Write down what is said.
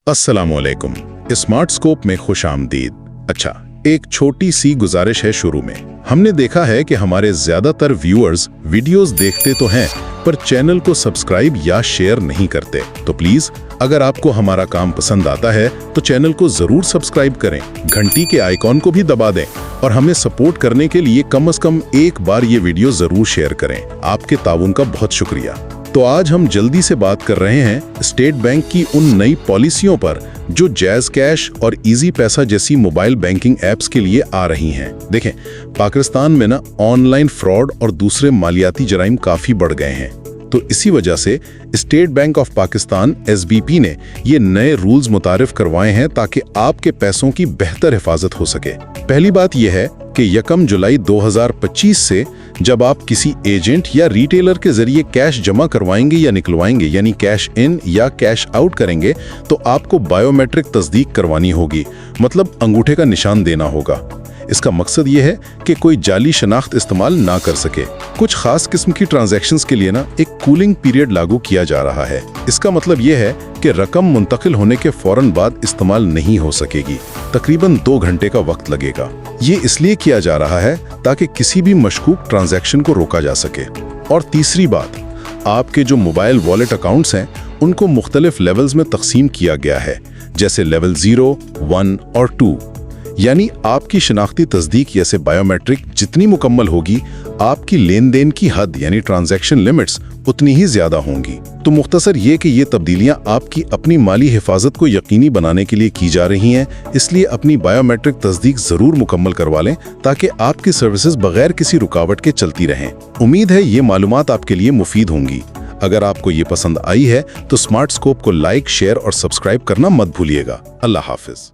अस्सलामुअलैकुम। Smart scope में खुश आमदीद। अच्छा, एक छोटी सी गुजारिश है शुरू में। हमने देखा है कि हमारे ज्यादातर व्यूअर्स वीडियोस देखते तो हैं पर चैनल को सब्सक्राइब या शेयर नहीं करते। तो प्लीज अगर आपको हमारा काम पसंद आता है तो चैनल को जरूर सब्सक्राइब करें, घंटी के आइकॉन को भी दबा दें और हमें सपोर्ट करने के लिए कम से कम एक बार ये वीडियो जरूर शेयर करें। आपके ताउन का बहुत शुक्रिया। तो आज हम जल्दी से बात कर रहे हैं स्टेट बैंक की उन नई पॉलिसियों पर जो जैज कैश और इजी पैसा जैसी मोबाइल बैंकिंग एप्स के लिए आ रही हैं। देखें, पाकिस्तान में ना ऑनलाइन फ्रॉड और दूसरे मालियाती जराइम काफी बढ़ गए हैं, तो इसी वजह से state bank of Pakistan SBP ने ये नए रूल्स मुतारिफ करवाए हैं ताकि आपके पैसों की बेहतर हिफाजत हो सके। पहली बात यह है कि 1 जुलाई 2025 से जब आप किसी एजेंट या रिटेलर के जरिए कैश जमा करवाएंगे या निकलवाएंगे, यानी कैश इन या कैश आउट करेंगे, तो आपको बायोमेट्रिक तस्दीक करवानी होगी, मतलब अंगूठे का निशान देना होगा। इसका मकसद ये है कि कोई जाली शनाख्त इस्तेमाल ना कर सके। कुछ खास किस्म की ट्रांजैक्शंस के लिए ना एक कूलिंग पीरियड लागू किया जा रहा है। इसका मतलब ये है कि रकम मुंतकिल होने के फौरन बाद इस्तेमाल नहीं हो सकेगी, तकरीबन 2 घंटे का वक्त लगेगा। ये इसलिए किया जा रहा है ताकि किसी भी मशकूक ट्रांजैक्शन को रोका जा सके। और तीसरी बात, आपके जो मोबाइल वॉलेट अकाउंट्स हैं उनको मुख्तलिफ लेवल्स में तकसीम किया गया है, जैसे लेवल 0, 1 और 2। यानी आपकी शनाख्ती तस्दीक जैसे बायोमेट्रिक जितनी मुकम्मल होगी, आपकी लेन देन की हद यानी ट्रांजैक्शन लिमिट्स उतनी ही ज्यादा होंगी। तो मुख्तसर ये कि ये तब्दीलियां आपकी अपनी माली हिफाजत को यकीनी बनाने के लिए की जा रही हैं, इसलिए अपनी बायोमेट्रिक तस्दीक जरूर मुकम्मल करवा लें ताकि आपकी सर्विसेज बगैर किसी रुकावट के चलती रहें। उम्मीद है ये मालूमात आपके लिए मुफीद होंगी। अगर आपको ये पसंद आई है तो स्मार्ट स्कोप को लाइक, शेयर और सब्सक्राइब करना मत भूलिएगा। अल्लाह हाफिज।